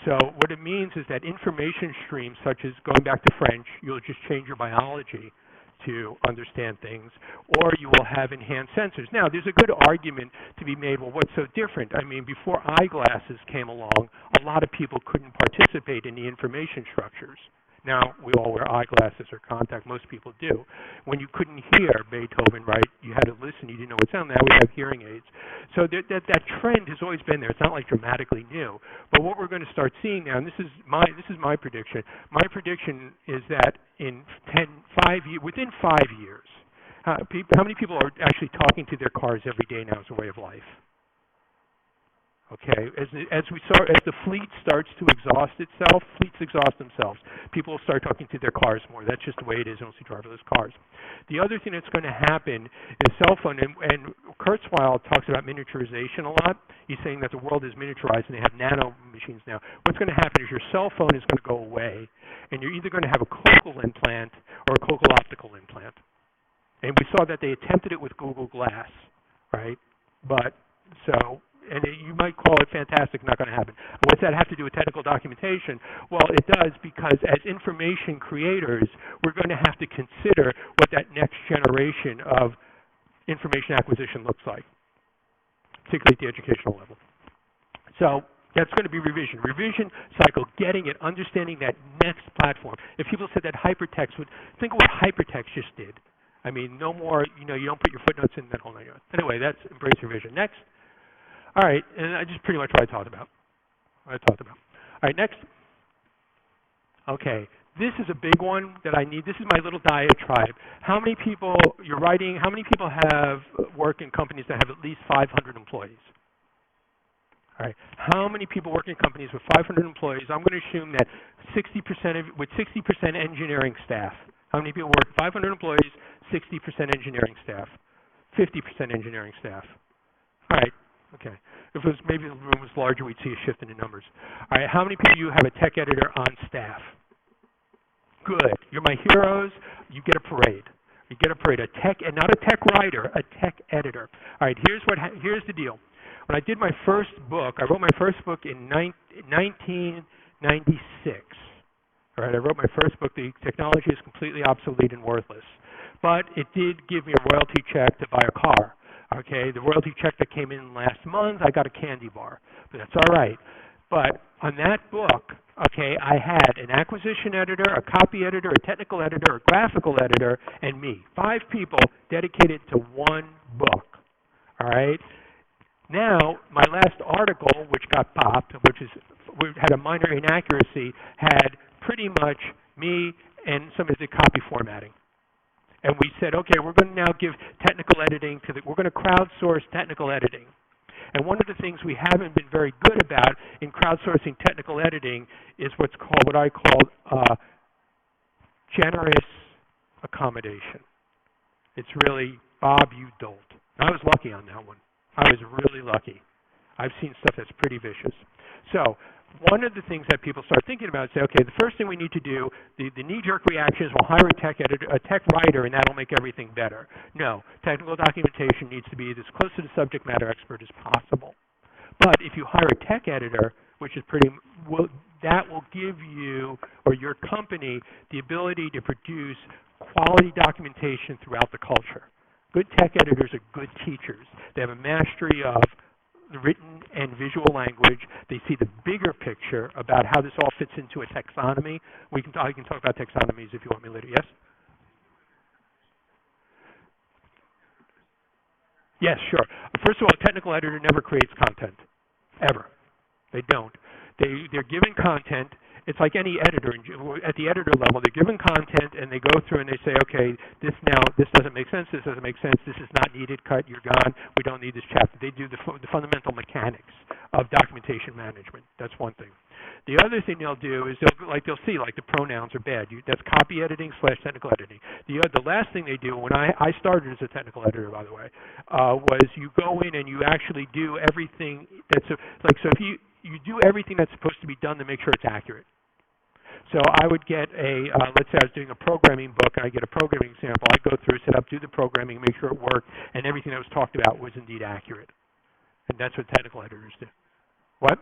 So what it means is that information streams, such as going back to French, you'll just change your biology to understand things, or you will have enhanced sensors. Now, there's a good argument to be made, well, what's so different? Before eyeglasses came along, a lot of people couldn't participate in the information structures. Now, we all wear eyeglasses or contact. Most people do. When you couldn't hear Beethoven, right, you had to listen. You didn't know what sound. Now we have hearing aids. So that trend has always been there. It's not like dramatically new. But what we're going to start seeing now, and this is my prediction. My prediction is that within 5 years, how many people are actually talking to their cars every day now as a way of life? Okay, as the fleet starts to exhaust itself, fleets exhaust themselves. People will start talking to their cars more. That's just the way it is. You don't see driverless cars. The other thing that's going to happen is cell phone, and Kurzweil talks about miniaturization a lot. He's saying that the world is miniaturized and they have nano machines now. What's going to happen is your cell phone is going to go away, and you're either going to have a cochlear implant or a cochlear optical implant. And we saw that they attempted it with Google Glass, right? And you might call it fantastic, not going to happen. What's that have to do with technical documentation? Well, it does, because as information creators, we're going to have to consider what that next generation of information acquisition looks like, particularly at the educational level. So that's going to be revision. Revision cycle, getting it, understanding that next platform. If people said that hypertext think of what hypertext just did. No more, you don't put your footnotes in that whole nine yards. Anyway, that's embrace revision. Next. All right, and that's just pretty much what I talked about. right, next. Okay, this is a big one that I need. This is my little diatribe. How many people you're writing? How many people have work in companies that have at least 500 employees? All right. How many people work in companies with 500 employees? I'm going to assume that 60% with 60% engineering staff. How many people work? 500 employees, 60% engineering staff, 50% engineering staff. All right. Okay. If it was maybe the room was larger, we'd see a shift in the numbers. All right. How many people you have a tech editor on staff? Good. You're my heroes. You get a parade. You get a parade. A tech, and not a tech writer, a tech editor. All right. Here's the deal. When I did my first book, I wrote my first book in 1996. All right, I wrote my first book. The technology is completely obsolete and worthless. But it did give me a royalty check to buy a car. Okay, the royalty check that came in last month, I got a candy bar. But that's all right. But on that book, okay, I had an acquisition editor, a copy editor, a technical editor, a graphical editor, and me. 5 people dedicated to one book. All right? Now, my last article, which got popped, which had a minor inaccuracy, had pretty much me and some of the copy formatting. And we said, okay, we're going to now give technical editing we're going to crowdsource technical editing. And one of the things we haven't been very good about in crowdsourcing technical editing is what I call generous accommodation. It's really, Bob, you dolt. I was lucky on that one. I was really lucky. I've seen stuff that's pretty vicious. So one of the things that people start thinking about is say, okay, the first thing we need to do, the knee-jerk reaction is we'll hire a tech editor, a tech writer, and that'll make everything better. No, technical documentation needs to be as close to the subject matter expert as possible. But if you hire a tech editor, which is that will give you or your company the ability to produce quality documentation throughout the culture. Good tech editors are good teachers. They have a mastery of the written and visual language. They see the bigger picture about how this all fits into a taxonomy. I can talk about taxonomies if you want me later. Yes? Yes, sure. First of all, a technical editor never creates content, ever. They don't. They're given content. It's like any editor. At the editor level, they're given content, and they go through and they say, okay, this doesn't make sense, this doesn't make sense, this is not needed, cut, you're gone, we don't need this chapter. They do the fundamental mechanics of documentation management. That's one thing. The other thing they'll do is they'll see the pronouns are bad. That's copy editing / technical editing. The last thing they do, when I started as a technical editor, by the way, was you go in and you actually do everything so if you do everything that's supposed to be done to make sure it's accurate. So I would get let's say I was doing a programming book and I get a programming example. I go through, set up, do the programming, make sure it worked, and everything that was talked about was indeed accurate. And that's what technical editors do. What?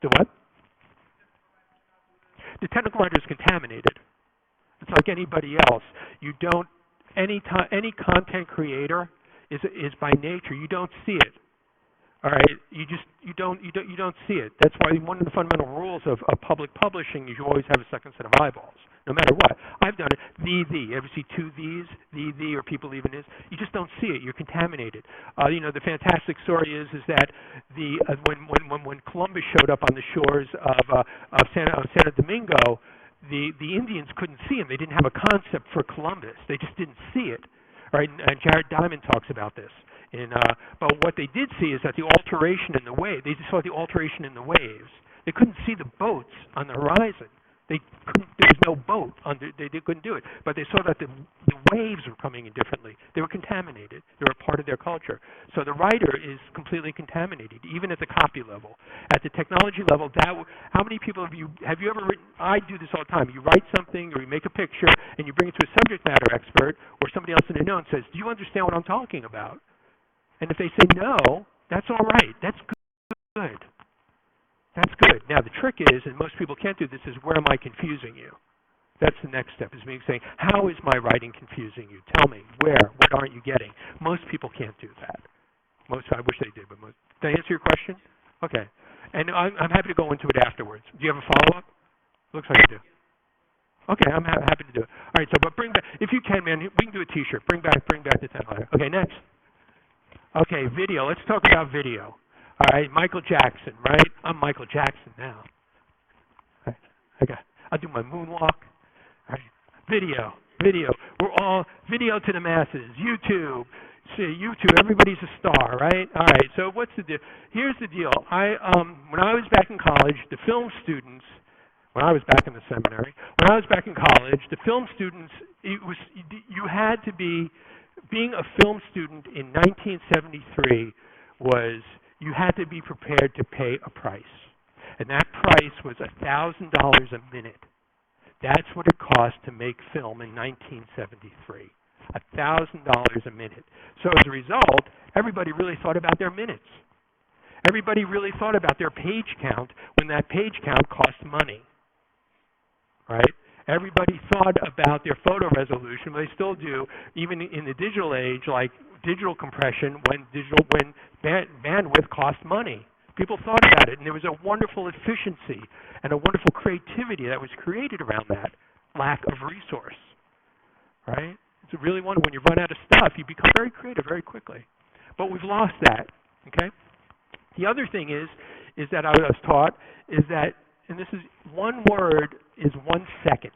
The what? The technical editor is contaminated. It's like anybody else. You don't. Any content creator is by nature. You don't see it. All right, you don't see it. That's why one of the fundamental rules of public publishing is you always have a second set of eyeballs, no matter what. I've done it. The. You ever see 2 Ths? The, or people even is. You just don't see it. You're contaminated. The fantastic story is that when Columbus showed up on the shores of Santo Domingo, the Indians couldn't see him. They didn't have a concept for Columbus. They just didn't see it. All right, and Jared Diamond talks about this. But what they did see is that the alteration in the wave, they just saw the alteration in the waves. They couldn't see the boats on the horizon. There was no boat. They couldn't do it. But they saw that the waves were coming in differently. They were contaminated. They were a part of their culture. So the writer is completely contaminated, even at the copy level. At the technology level, how many people have you ever written? I do this all the time. You write something or you make a picture and you bring it to a subject matter expert or somebody else in the know and says, do you understand what I'm talking about? And if they say no, that's all right. That's good. That's good. Now, the trick is, and most people can't do this, is where am I confusing you? That's the next step, is me saying, how is my writing confusing you? Tell me, where? What aren't you getting? Most people can't do that. I wish they did, but did I answer your question? Okay. And I'm happy to go into it afterwards. Do you have a follow-up? Looks like you do. Okay, I'm happy to do it. All right, so but bring back, if you can, man, we can do a T-shirt. Bring back the 10 letter. Okay, next. Okay, video. Let's talk about video. All right, Michael Jackson, right? I'm Michael Jackson now. Right. Okay, I'll do my moonwalk. All right, video. We're all video to the masses. YouTube. See, YouTube. Everybody's a star, right? All right. So what's the deal? Here's the deal. When I was back in college, the film students. When I was back in the seminary, when I was back in college, the film students. You had to be. Being a film student in 1973 was you had to be prepared to pay a price, and that price was $1,000 a minute. That's what it cost to make film in 1973, $1,000 a minute. So as a result, everybody really thought about their minutes. Everybody really thought about their page count when that page count cost money, right? Everybody thought about their photo resolution. They still do, even in the digital age, like digital compression when bandwidth costs money. People thought about it, and there was a wonderful efficiency and a wonderful creativity that was created around that lack of resource, right? It's really wonderful. When you run out of stuff, you become very creative very quickly. But we've lost that, okay? The other thing is that I was taught is that, and this is one word, is 1 second.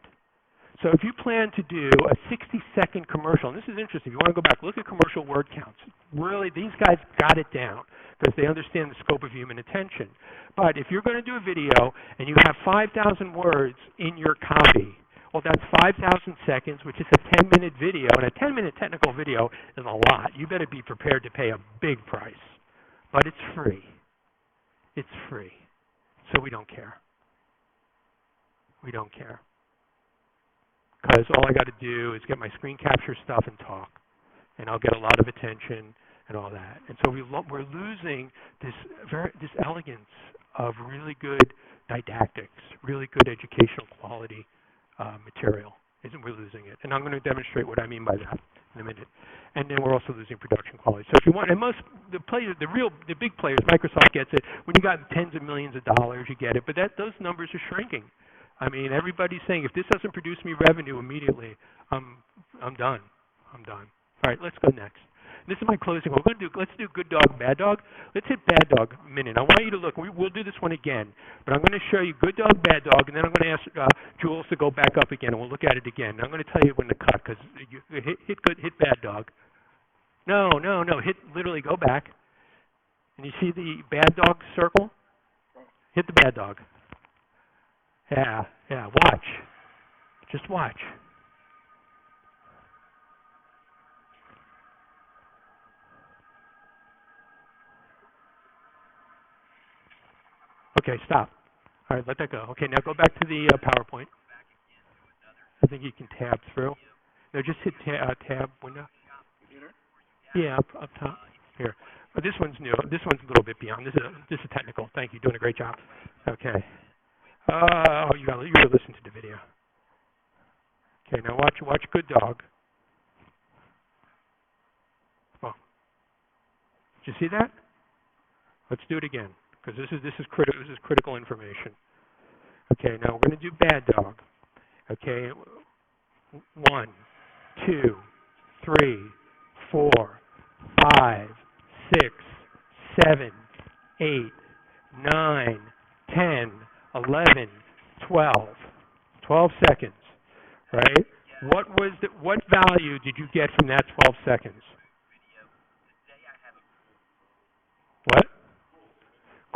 So if you plan to do a 60-second commercial, and this is interesting, if you want to go back, look at commercial word counts. Really, these guys got it down because they understand the scope of human attention. But if you're going to do a video and you have 5,000 words in your copy, well, that's 5,000 seconds, which is a 10-minute video, and a 10-minute technical video is a lot. You better be prepared to pay a big price. But it's free. It's free. So we don't care. We don't care. Because all I got to do is get my screen capture stuff and talk, and I'll get a lot of attention and all that. And so we're losing this elegance of really good didactics, really good educational quality material. We're losing it, and I'm going to demonstrate what I mean by that in a minute. And then we're also losing production quality. So if you want, and the big players, Microsoft gets it. When you got tens of millions of dollars, you get it. But those numbers are shrinking. I mean, everybody's saying if this doesn't produce me revenue immediately, I'm done. I'm done. All right, let's go next. This is my closing. Let's do good dog, bad dog. Let's hit bad dog a minute. I want you to look. We'll do this one again, but I'm going to show you good dog, bad dog, and then I'm going to ask Jules to go back up again, and we'll look at it again. I'm going to tell you when to cut because you hit bad dog. No. Literally go back, and you see the bad dog circle. Hit the bad dog. Yeah. Watch. Just watch. Okay, stop. All right, let that go. Okay, now go back to the PowerPoint. I think you can tab through. No, just hit tab window. Yeah, up top. Here. But this one's new. This one's a little bit beyond. This is technical. Thank you. Doing a great job. Okay. You gotta listen to the video. Okay, now watch good dog. Oh. Did you see that? Let's do it again. Because this is critical information. Okay, now we're going to do bad dog. Okay, 1, 2, 3, 4, 5, 6, 7, 8, 9, 10, 11, 12. 12 seconds, right? What value did you get from that 12 seconds? What?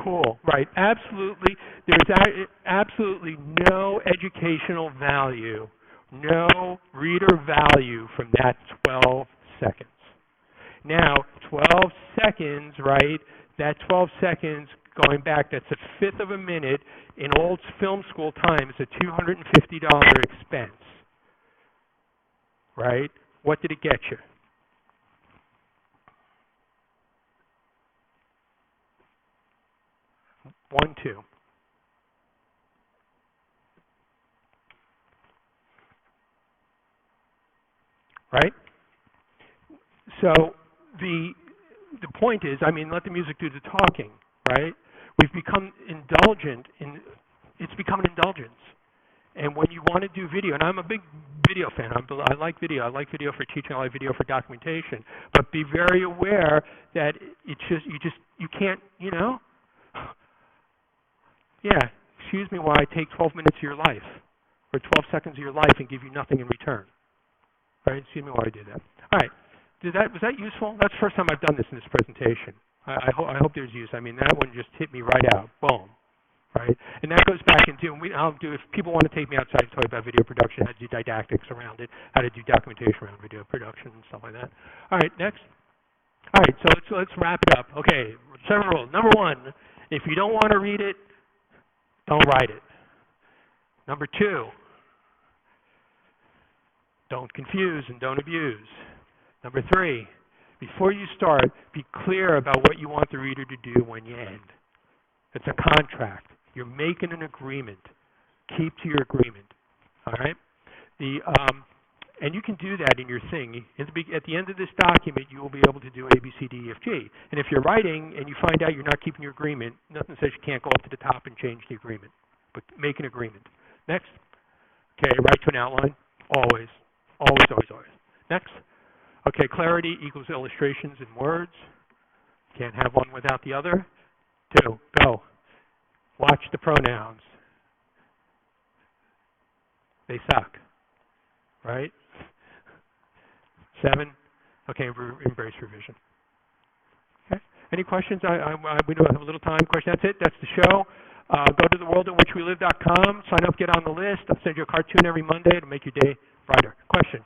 Cool, right, absolutely. There's absolutely no educational value, no reader value from that 12 seconds. Now, 12 seconds, right, that 12 seconds going back, that's a fifth of a minute. In old film school time, it's a $250 expense, right? What did it get you? One, two. Right? So the point is, let the music do the talking, right? We've become indulgent it's become an indulgence. And when you want to do video, and I'm a big video fan. I like video. I like video for teaching. I like video for documentation. But be very aware that you can't, yeah, excuse me while I take 12 minutes of your life or 12 seconds of your life and give you nothing in return. Right? Excuse me while I do that. All right. Was that useful? That's the first time I've done this in this presentation. I hope there's use. I mean, that one just hit me right out. Boom. Right? And that goes back into, if people want to take me outside and talk about video production, how to do didactics around it, how to do documentation around video production and stuff like that. All right, next. All right, so let's wrap it up. Okay, several rules. Number one, if you don't want to read it, don't write it. Number two, don't confuse and don't abuse. Number three, before you start, be clear about what you want the reader to do when you end. It's a contract. You're making an agreement. Keep to your agreement. All right? And you can do that in your thing. At the end of this document, you will be able to do A, B, C, D, E, F, G. And if you're writing and you find out you're not keeping your agreement, nothing says you can't go up to the top and change the agreement. But make an agreement. Next. Okay, write to an outline. Always. Always, always, always. Next. Okay, clarity equals illustrations in words. Can't have one without the other. 2, go. Watch the pronouns. They suck. Right? 7, okay, embrace revision. Okay. Any questions? We don't have a little time. Question. That's it. That's the show. Go to theworldinwhichrelive.com. Sign up. Get on the list. I'll send you a cartoon every Monday to make your day brighter. Question.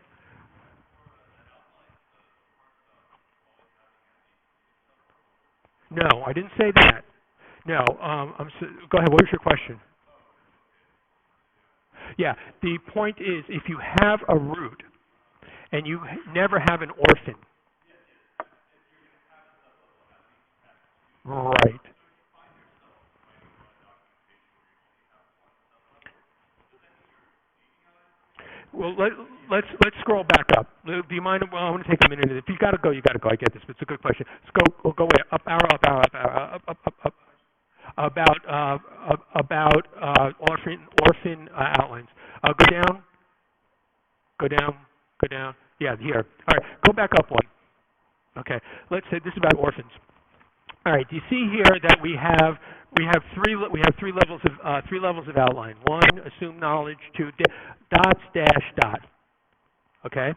No, I didn't say that. No. Go ahead. What was your question? Yeah. The point is, if you have a root and you never have an orphan, right? Well, let's scroll back up. Do you mind? Well, I want to take a minute. If you got to go, you got to go. I get this, but it's a good question. Let's go. We'll go way up, arrow, up, arrow, up, arrow, up. About orphan outlines. Go down. Go down. Go down. Yeah, here. All right. Go back up one. Okay. Let's say this is about orphans. All right. Do you see here that we have three levels of outline. 1, assume knowledge. 2, dots, dash, dot. Okay?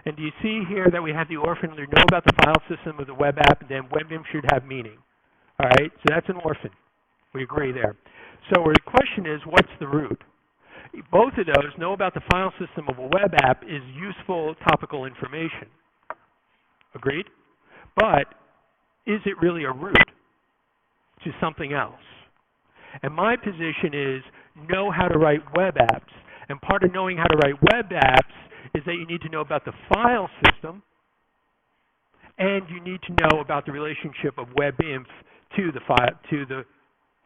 And do you see here that we have the orphan, we know about the file system of the web app, and then WebIm should have meaning. All right? So that's an orphan. We agree there. So the question is, what's the root? Both of those, know about the file system of a web app is useful topical information. Agreed? But is it really a root to something else? And my position is know how to write web apps. And part of knowing how to write web apps is that you need to know about the file system and you need to know about the relationship of WebInf to the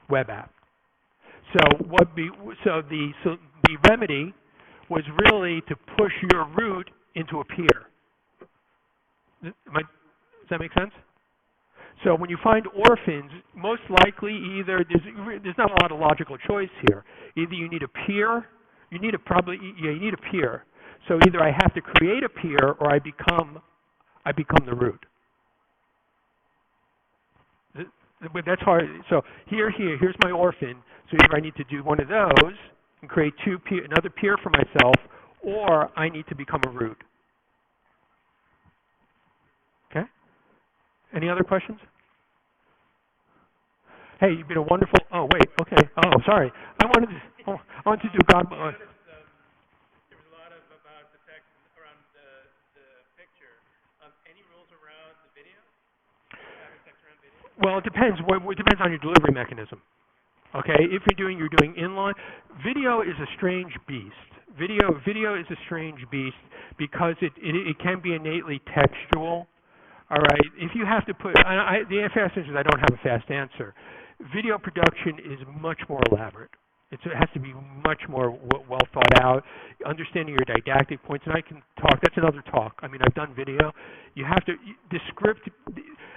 web app. So the remedy was really to push your root into a peer. Does that make sense? So when you find orphans, most likely either there's not a lot of logical choice here. Either you need a peer, you need a peer. So either I have to create a peer or I become the root. But that's hard. So here's my orphan. So either I need to do one of those and create another peer for myself, or I need to become a root. Okay? Any other questions? Hey, you've been a wonderful. Oh wait, okay. Oh, sorry. I wanted to do God. There was a lot about the text around the picture. Any rules around the video? Text around video? Well, it depends. It depends on your delivery mechanism. Okay, if you're doing inline, video is a strange beast. Video is a strange beast because it can be innately textual. All right, if you have to put, the fast answer is I don't have a fast answer. Video production is much more elaborate. It has to be much more well thought out, understanding your didactic points, and I can talk, that's another talk. I mean, I've done video. You have to, the script,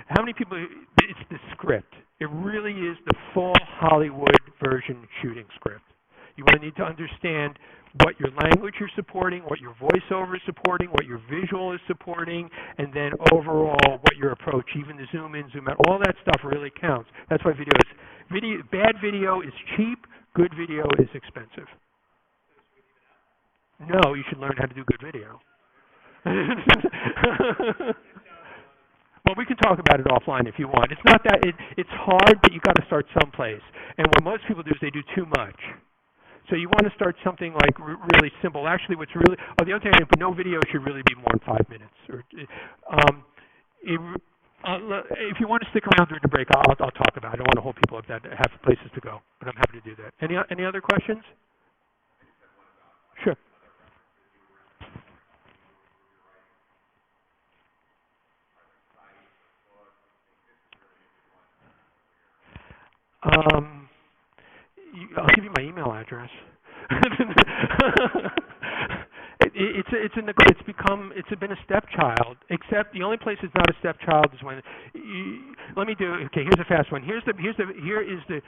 how many people, it's the script. It really is the full Hollywood version shooting script. You want to need to understand what your language you're supporting, what your voiceover is supporting, what your visual is supporting, and then overall what your approach, even the zoom in, zoom out, all that stuff really counts. That's why bad video is cheap, good video is expensive. No, you should learn how to do good video. Well, we can talk about it offline if you want. It's not that it's hard, but you got to start someplace. And what most people do is they do too much. So you want to start something like really simple. Actually, what's really the other thing, but no video should really be more than 5 minutes. Or, if you want to stick around during the break, I'll talk about it. I don't want to hold people up that have places to go, but I'm happy to do that. Any other questions? Sure. I'll give you my email address. It's been a stepchild. Except the only place it's not a stepchild is when. Here's a fast one. Here is the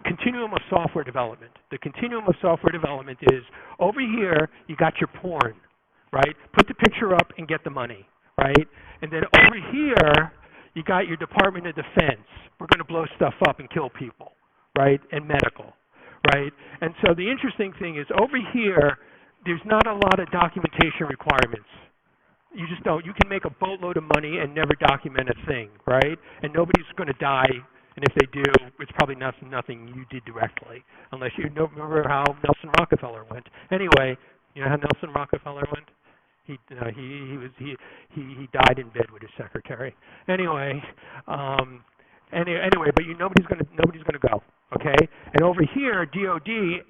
continuum of software development. The continuum of software development is over here. You got your porn, right? Put the picture up and get the money, right? And then over here, you got your Department of Defense. We're going to blow stuff up and kill people, right? And medical, right? And so the interesting thing is over here, there's not a lot of documentation requirements. You just don't. You can make a boatload of money and never document a thing, right? And nobody's going to die. And if they do, it's probably nothing you did directly, unless you remember how Nelson Rockefeller went. Anyway, you know how Nelson Rockefeller went? He died in bed with his secretary. Anyway, but nobody's gonna go. Okay, and over here, DoD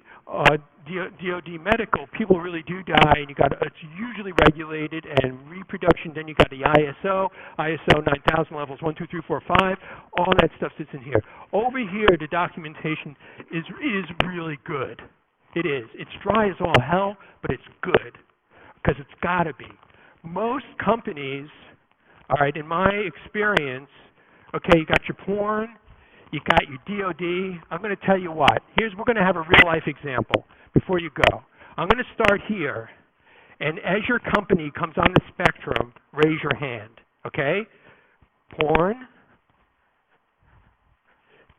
medical, people really do die, and it's usually regulated and reproduction. Then you got the ISO 9000 levels 1, 2, 3, 4, 5. All that stuff sits in here. Over here, the documentation is really good. It is. It's dry as all hell, but it's good. Because it's got to be. Most companies, all right, in my experience, okay, you got your porn, you got your DoD. I'm going to tell you what. We're going to have a real-life example before you go. I'm going to start here, and as your company comes on the spectrum, raise your hand, okay? Porn,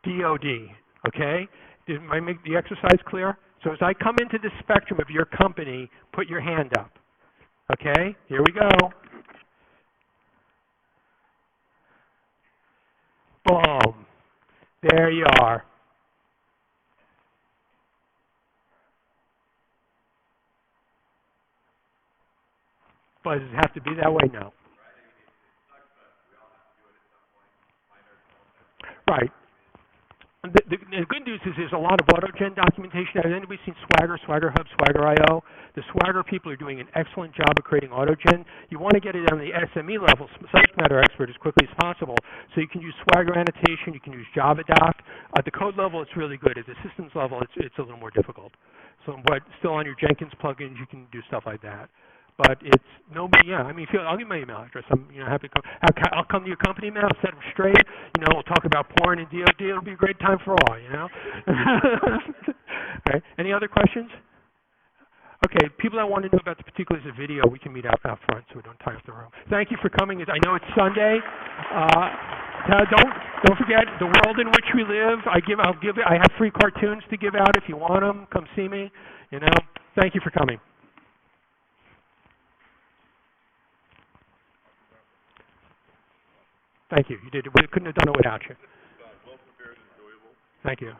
DoD, okay? Did I make the exercise clear? So as I come into the spectrum of your company, put your hand up. Okay, here we go. Boom. There you are. But does it have to be that way? No. Right. The good news is there's a lot of AutoGen documentation. Has anybody seen Swagger, Swagger Hub, Swagger.io? The Swagger people are doing an excellent job of creating AutoGen. You want to get it on the SME level, subject matter expert, as quickly as possible. So you can use Swagger annotation. You can use JavaDoc. At the code level, it's really good. At the systems level, it's a little more difficult. So, but still on your Jenkins plugins, you can do stuff like that. But it's nobody. Yeah, I mean, I'll give you my email address. I'm happy to come. I'll come to your company, man. I'll set them straight. We'll talk about porn and DoD. It'll be a great time for all. All right. Any other questions? Okay. People that want to know about the particulars of video, we can meet out front, so we don't tie up the room. Thank you for coming. I know it's Sunday. Don't forget the world in which we live. I have free cartoons to give out if you want them. Come see me. Thank you for coming. Thank you. You did. We couldn't have done it without you. Well prepared and enjoyable. Thank you.